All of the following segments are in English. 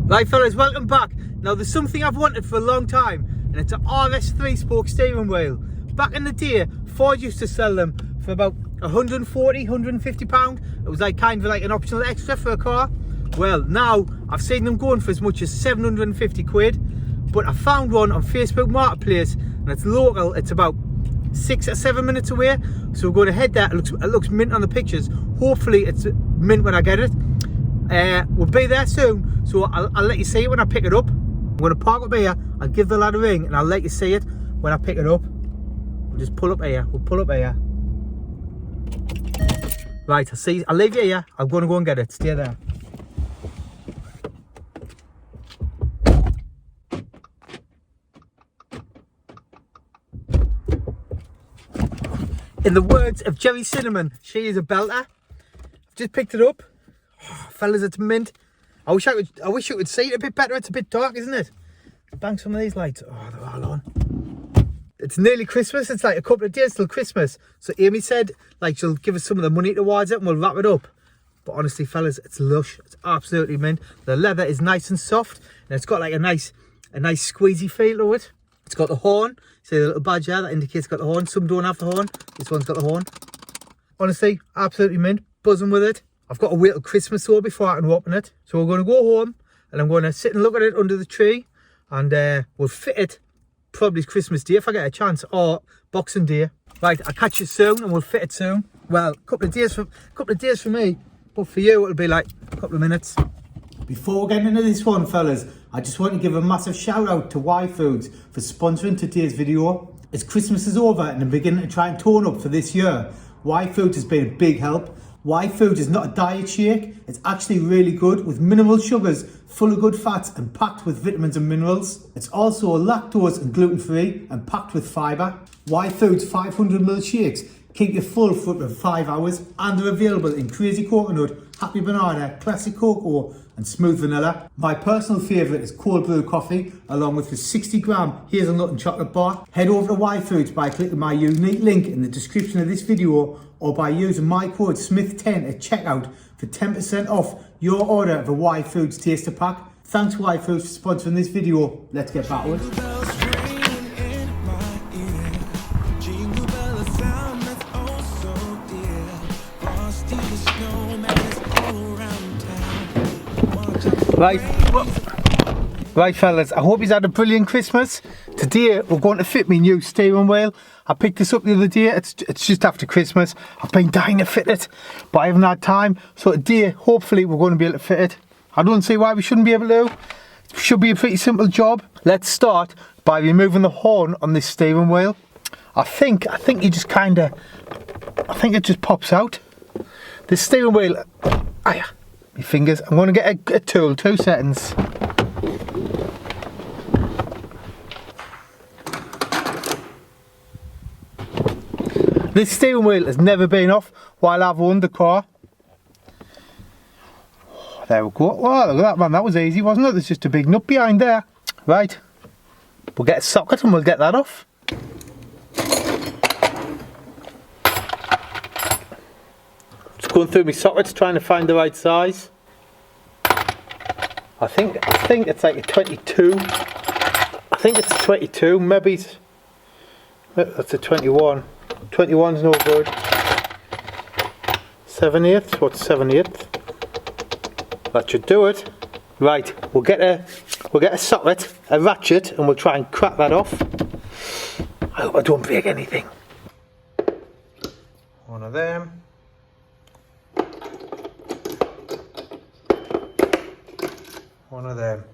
Right fellas, welcome back. Now there's something I've wanted for a long time, and it's an RS3 spoke steering wheel. Back in the day, Ford used to sell them for about 140, 150 pound. It was like kind of like an optional extra for a car. Well, now I've seen them going for as much as 750 quid. But I found one on Facebook Marketplace, and it's local. It's about 6 or 7 minutes away. So we're going to head there. It looks mint on the pictures. Hopefully it's mint when I get it. We'll be there soon, so I'll let you see it when I pick it up. I'm going to park up here, I'll give the lad a ring, and I'll let you see it when I pick it up. We'll just pull up here, we'll pull up here. Right, I'll leave you here, I'm going to go and get it, stay there. In the words of Jerry Cinnamon, she is a belter. I've just picked it up. Oh, fellas, it's mint. I wish you could see it a bit better. It's a bit dark, isn't it? Bang some of these lights. Oh, they're all on. It's nearly Christmas. It's like a couple of days till Christmas. So Amy said like she'll give us some of the money towards it and we'll wrap it up. But honestly, fellas, it's lush. It's absolutely mint. The leather is nice and soft, and it's got like a nice squeezy feel to it. It's got the horn. See the little badge there that indicates it's got the horn. Some don't have the horn. This one's got the horn. Honestly, absolutely mint. Buzzing with it. I've got to wait till Christmas though before I can open it. So we're going to go home and I'm going to sit and look at it under the tree, and we'll fit it probably Christmas Day if I get a chance, or Boxing Day. Right, I'll catch you soon and we'll fit it soon. Well, a couple of days for me, but for you it'll be like a couple of minutes. Before getting into this one, fellas, I just want to give a massive shout out to Y Foods for sponsoring today's video. As Christmas is over and I'm beginning to try and tone up for this year, Y Foods has been a big help. Y Foods is not a diet shake, it's actually really good with minimal sugars, full of good fats and packed with vitamins and minerals. It's also lactose and gluten free and packed with fibre. Y Foods 500ml shakes keep you full for up to 5 hours, and they're available in crazy coconut, happy banana, classic cocoa and smooth vanilla. My personal favourite is cold brew coffee, along with the 60-gram hazelnut and chocolate bar. Head over to Y Foods by clicking my unique link in the description of this video, or by using my code SMITH10 at checkout for 10% off your order of a Y Foods taster pack. Thanks Y Foods for sponsoring this video. Let's get back to it. Right fellas, I hope you've had a brilliant Christmas. Today we're going to fit my new steering wheel. I picked this up the other day, it's just after Christmas. I've been dying to fit it, but I haven't had time. So today, hopefully we're going to be able to fit it. I don't see why we shouldn't be able to. It should be a pretty simple job. Let's start by removing the horn on this steering wheel. I think you just I think it just pops out. The steering wheel, my fingers. I'm going to get a tool, 2 seconds. This steering wheel has never been off while I've owned the car. Oh, there we go. Oh, look at that, man. That was easy, wasn't it? There's just a big nut behind there. Right. We'll get a socket and we'll get that off. Just going through my sockets trying to find the right size. I think it's like a 22. I think it's a 22. Maybe that's a 21. 21's no good. 7/8. What's 7/8? That should do it. Right, we'll get a socket, a ratchet, and we'll try and crack that off. I hope I don't break anything. One of them. One of them.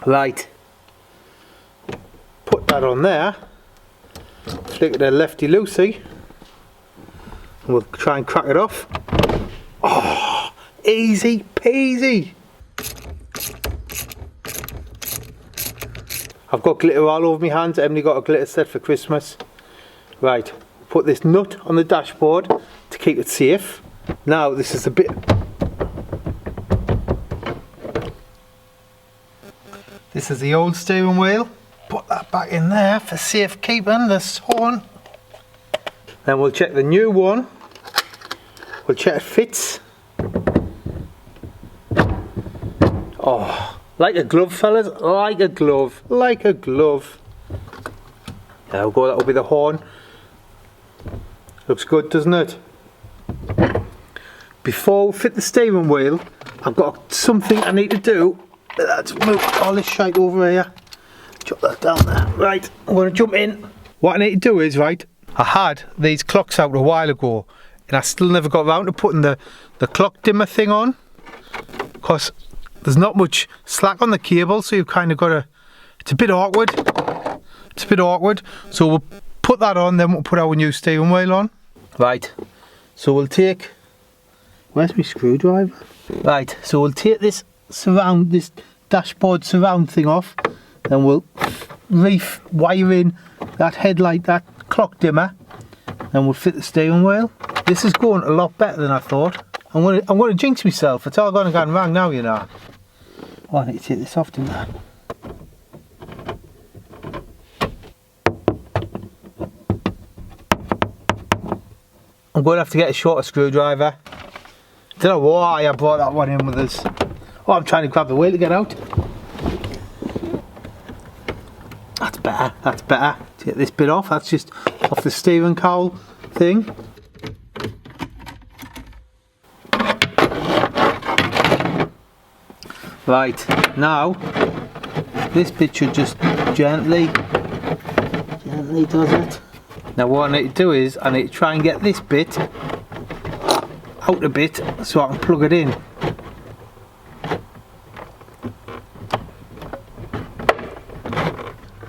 Right. Put that on there. Flick it a lefty loosey. And we'll try and crack it off. Oh, easy peasy. I've got glitter all over my hands. Emily got a glitter set for Christmas. Right, put this nut on the dashboard to keep it safe. Now this is a bit. This is the old steering wheel. Put that back in there for safekeeping, this horn. Then we'll check the new one. We'll check it fits. Oh, like a glove, fellas. Like a glove. Like a glove. There we go, that'll be the horn. Looks good, doesn't it? Before we fit the steering wheel, I've got something I need to do. Let's move all this shite over here. Drop that down there. Right, I'm going to jump in. What I need to do is, right, I had these clocks out a while ago and I still never got around to putting the clock dimmer thing on, because there's not much slack on the cable, so you've kind of got to, it's a bit awkward. It's a bit awkward. So we'll put that on, then we'll put our new steering wheel on. Right, so we'll take, where's my screwdriver? Right, so we'll take this dashboard surround thing off, then we'll wire in that headlight, that clock dimmer, then we'll fit the steering wheel. This is going a lot better than I thought. I'm gonna jinx myself. It's all gonna go wrong now, you know. Oh, I need to take this off, didn't I? I'm going to have to get a shorter screwdriver. Don't know why I brought that one in with us. Oh, I'm trying to grab the wheel to get out. That's better, that's better. Take this bit off, that's just off the steering cowl thing. Right, now, this bit should just gently does it. Now what I need to do is, I need to try and get this bit out a bit so I can plug it in.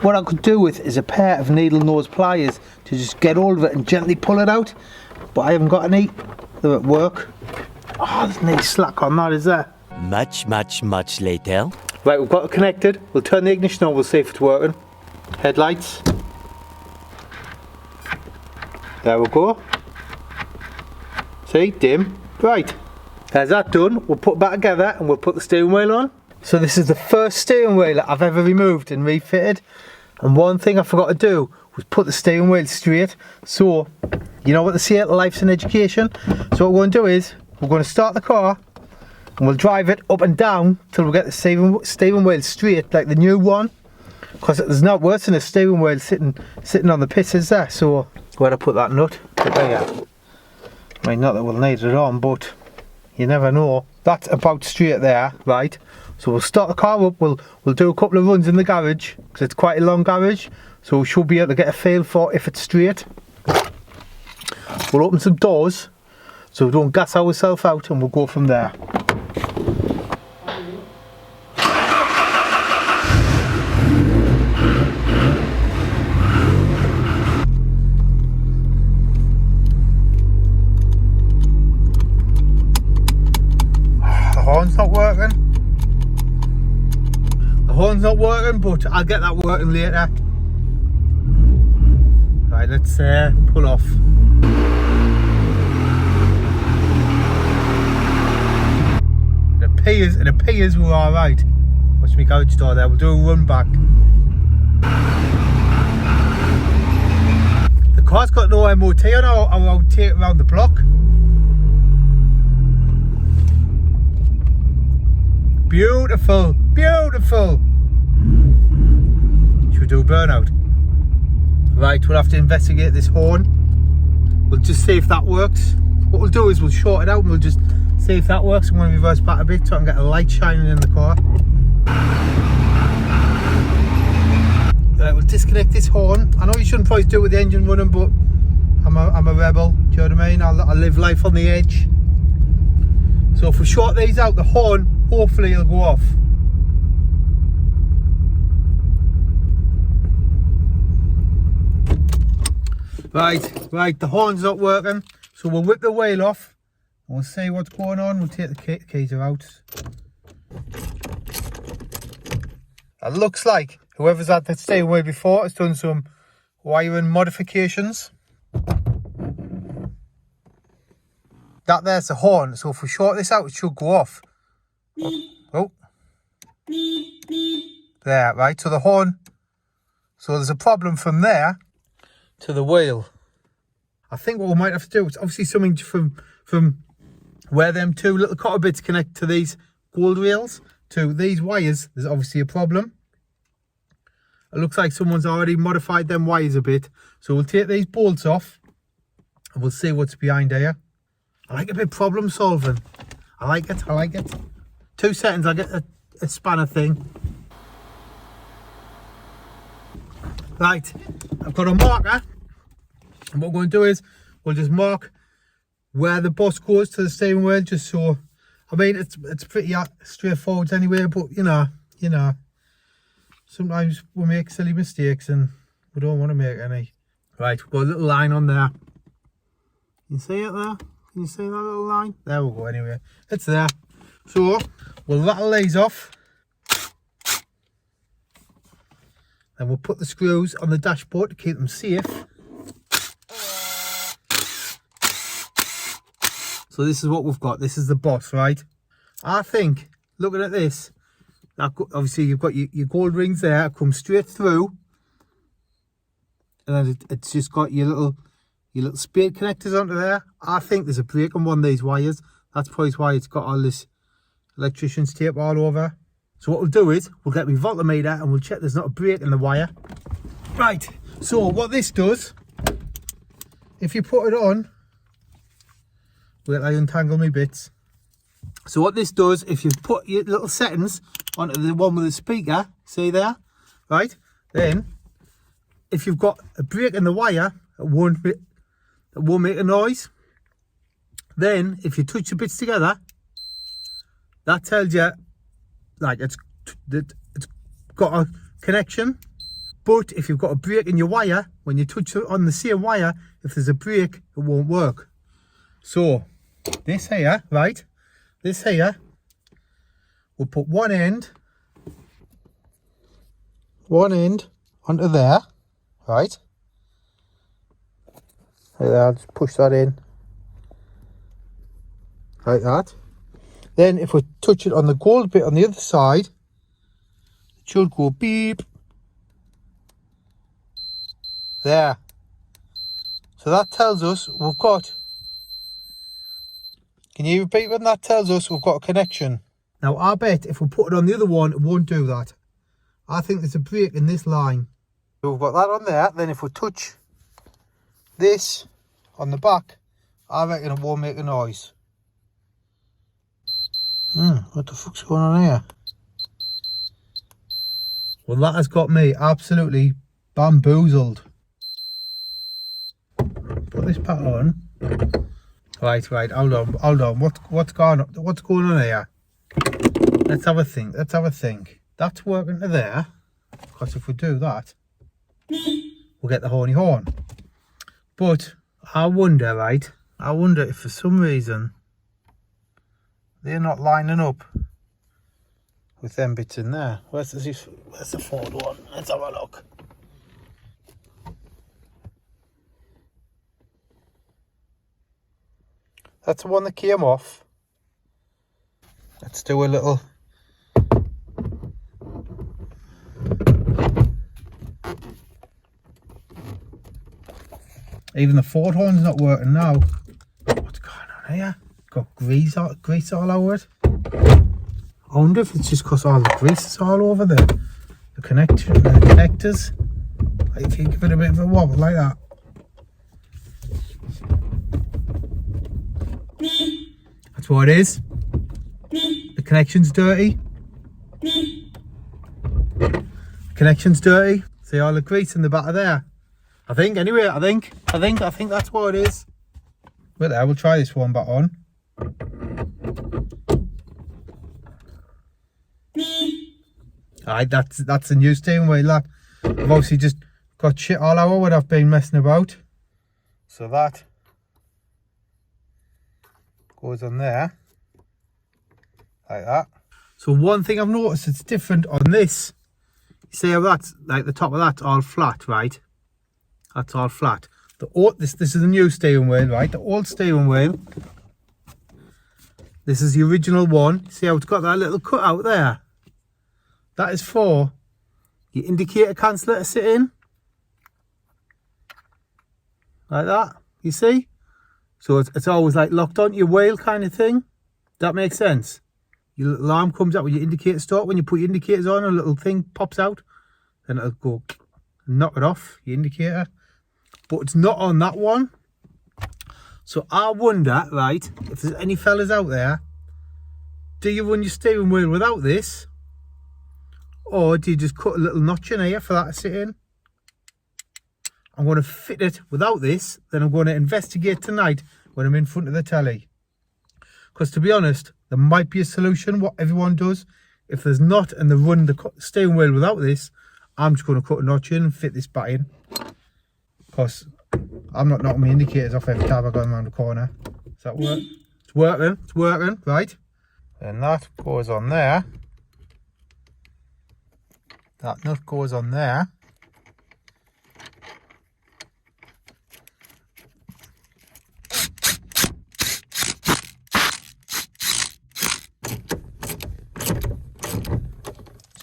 What I could do with is a pair of needle nose pliers to just get hold of it and gently pull it out, but I haven't got any. They're at work. Oh, there's no slack on that, is there? Much later. Right, we've got it connected. We'll turn the ignition on, we'll see if it's working. Headlights. There we go. See, dim. Right, there's that done. We'll put it back together and we'll put the steering wheel on. So this is the first steering wheel that I've ever removed and refitted. And one thing I forgot to do was put the steering wheel straight. So, you know what they say, life's an education. So what we're going to do is, we're going to start the car and we'll drive it up and down till we get the steering wheel straight, like the new one. Because there's not worse than a steering wheel sitting on the pits, is there? So, where'd I put that nut? There. I mean, not that we'll need it on, but you never know. That's about straight there, right? So we'll start the car up, we'll do a couple of runs in the garage, because it's quite a long garage, so we should be able to get a feel for if it's straight. We'll open some doors, so we don't gas ourselves out, and we'll go from there. The horn's not working. The horn's not working, but I'll get that working later. Right, let's pull off. It appears we're alright. Watch me garage door there, we'll do a run back. The car's got no MOT on, I'll take it around the block. Beautiful, beautiful. Should we do a burnout? Right, we'll have to investigate this horn. We'll just see if that works. What we'll do is we'll short it out and we'll just see if that works. I'm going to reverse back a bit so I can get a light shining in the car. Right, we'll disconnect this horn. I know you shouldn't probably do it with the engine running, but I'm a rebel. Do you know what I mean? I live life on the edge. So if we short these out, the horn, hopefully it'll go off. Right, the horn's not working. So we'll whip the wheel off. We'll see what's going on. We'll take the keys out. It looks like whoever's had the steering wheel before has done some wiring modifications. That there's the horn, so if we short this out, it should go off. Oh. There, right, so the horn. So there's a problem from there to the wheel. I think what we might have to do is obviously something from where them two little cotter bits connect to these gold rails, to these wires, there's obviously a problem. It looks like someone's already modified them wires a bit. So we'll take these bolts off and we'll see what's behind here. I like a bit problem solving. I like it, I like it. 2 seconds, I'll get a spanner thing. Right, I've got a marker. And what we're going to do is, we'll just mark where the boss goes to the steering wheel, just so, I mean, it's pretty straightforward anyway, but you know, sometimes we make silly mistakes and we don't want to make any. Right, we've got a little line on there. Can you see it there? Can you see that little line? There we go anyway. It's there. So, we'll rattle these off. Then we'll put the screws on the dashboard to keep them safe. So this is what we've got. This is the boss, right? I think, looking at this, obviously you've got your gold rings there, come straight through. And then it's just got your little spade connectors onto there. I think there's a break on one of these wires. That's probably why it's got all this electrician's tape all over. So what we'll do is, we'll get my voltmeter and we'll check there's not a break in the wire. Right, so what this does, if you put it on, wait, I untangle my bits. So what this does, if you put your little settings onto the one with the speaker, see there, right? Then, if you've got a break in the wire, it won't make a noise. Then, if you touch the bits together, that tells you, like, it's got a connection. But if you've got a break in your wire, when you touch it on the same wire, if there's a break, it won't work. So, this here, right, this here, we'll put one end onto there, right? Like that, just push that in, like that. Then if we touch it on the gold bit on the other side, it should go beep. There. So that tells us we've got, can you repeat when that tells us we've got a connection? Now I bet if we put it on the other one, it won't do that. I think there's a break in this line. So we've got that on there. Then if we touch this on the back, I reckon it won't make a noise. What the fuck's going on here? Well, that has got me absolutely bamboozled. Put this back on. Right, hold on. What's going on here? Let's have a think. That's working to there. Because if we do that, we'll get the horny horn. But I wonder, right? I wonder if for some reason they're not lining up with them bits in there. Where's the forward one? Let's have a look. That's the one that came off. Let's do a little. Even the forward horn's not working now. What's going on here? Got grease all over it. I wonder if it's just because all the grease is all over the connectors. Like if you give it a bit of a wobble like that. That's what it is. The connection's dirty. See all the grease in the back of there. I think anyway, I think that's what it is. But there, we'll try this one back on. Alright, that's the new steering wheel. That I've obviously just got shit all over what I've been messing about. So that goes on there, like that. So one thing I've noticed it's different on this. You see how that's like the top of that's all flat, right? That's all flat. This is the new steering wheel, right? The old steering wheel. This is the original one. See how it's got that little cut out there? That is for your indicator canceller to sit in. Like that. You see? So it's always like locked onto your wheel kind of thing. That makes sense. Your alarm comes out when your indicator start. When you put your indicators on, a little thing pops out. Then it'll go knock it off, your indicator. But it's not on that one. So I wonder, right, if there's any fellas out there, do you run your steering wheel without this? Or do you just cut a little notch in here for that to sit in? I'm going to fit it without this. Then I'm going to investigate tonight when I'm in front of the telly. Because to be honest, there might be a solution, what everyone does. If there's not, and they run the steering wheel without this, I'm just going to cut a notch in and fit this back in. Because I'm not knocking my indicators off every time I go around the corner. Does that work? It's working, right? And that goes on there. That nut goes on there.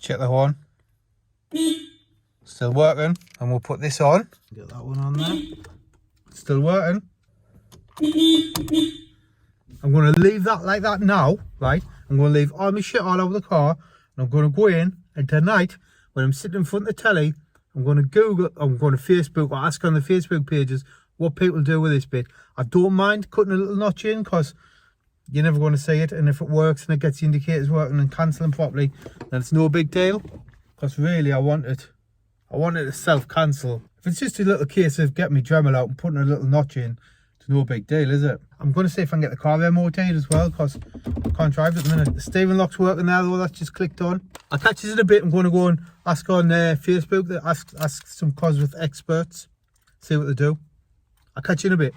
Check the horn. Still working. And we'll put this on. Get that one on there. Still working. I'm going to leave that like that now, right? I'm going to leave all my shit all over the car. And I'm going to go in, and tonight, when I'm sitting in front of the telly, I'm going to Google, I'm going to Facebook, or ask on the Facebook pages what people do with this bit. I don't mind cutting a little notch in, because you're never going to see it. And if it works and it gets the indicators working and cancelling properly, then it's no big deal. Because really, I want it to self-cancel. If it's just a little case of getting my Dremel out and putting a little notch in, it's no big deal, is it? I'm going to see if I can get the car MOT'd as well, because I can't drive it at the minute. The steering lock's working there, though. That's just clicked on. I'll catch you in a bit. I'm going to go and ask on Facebook, ask some Cosworth experts, see what they do. I'll catch you in a bit.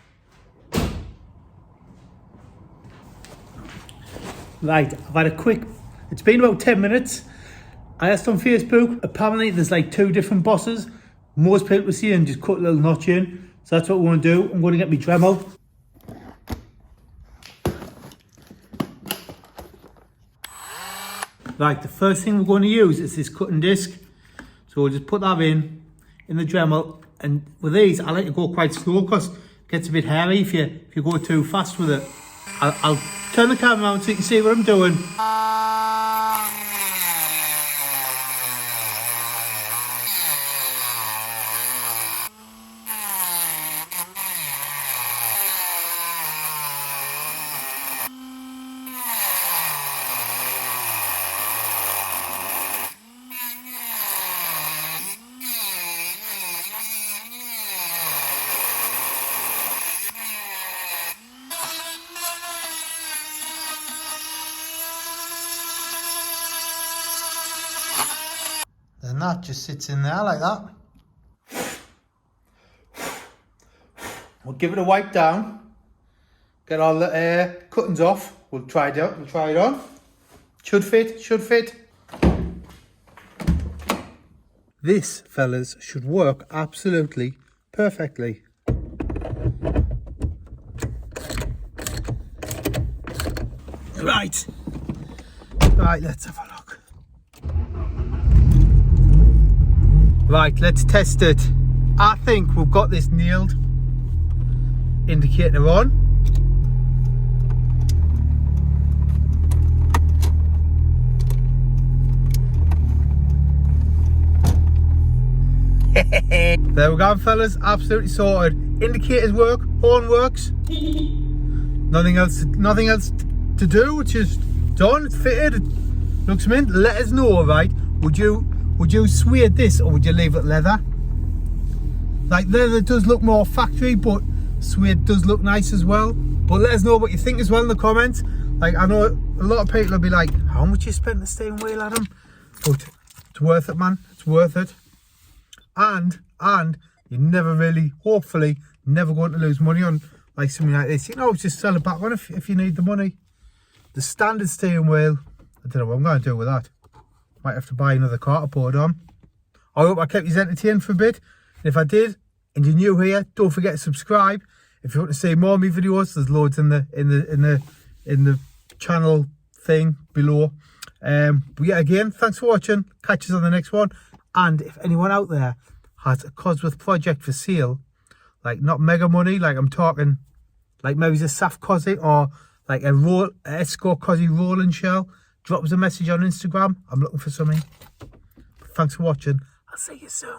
Right, I've had a quick, it's been about 10 minutes. I asked on Facebook, apparently there's like 2 different bosses. Most people are saying just cut a little notch in. So that's what we're going to do. I'm going to get my Dremel. Right, the first thing we're going to use is this cutting disc. So we'll just put that in the Dremel. And with these, I like to go quite slow because it gets a bit hairy if you go too fast with it. I'll turn the camera around so you can see what I'm doing. And that just sits in there like that. We'll give it a wipe down. Get all the cuttings off. We'll try it out. We'll try it on. Should fit. Should fit. This, fellas, should work absolutely perfectly. Right. Right, let's have a look. Right, let's test it. I think we've got this nailed. Indicator on. There we go, fellas. Absolutely sorted. Indicators work. Horn works. Nothing else to do. Which is done. It's fitted. It looks mint. Let us know, right? Would you suede this or would you leave it leather? Like leather does look more factory, but suede does look nice as well. But let us know what you think as well in the comments. Like I know a lot of people will be like, how much you spent the steering wheel, Adam? But it's worth it, man. It's worth it. And you're never really, hopefully, never going to lose money on like something like this. You know, just sell it back on if you need the money. The standard steering wheel, I don't know what I'm going to do with that. Might have to buy another car to put it on. I hope I kept you entertained for a bit. And if I did, and you're new here, don't forget to subscribe. If you want to see more of my videos, there's loads in the channel thing below. But yeah, again, thanks for watching. Catch us on the next one. And if anyone out there has a Cosworth project for sale, like not mega money, like I'm talking like maybe a soft cosy or like a Escort cosy rolling shell, drop us a message on Instagram. I'm looking for something. Thanks for watching. I'll see you soon.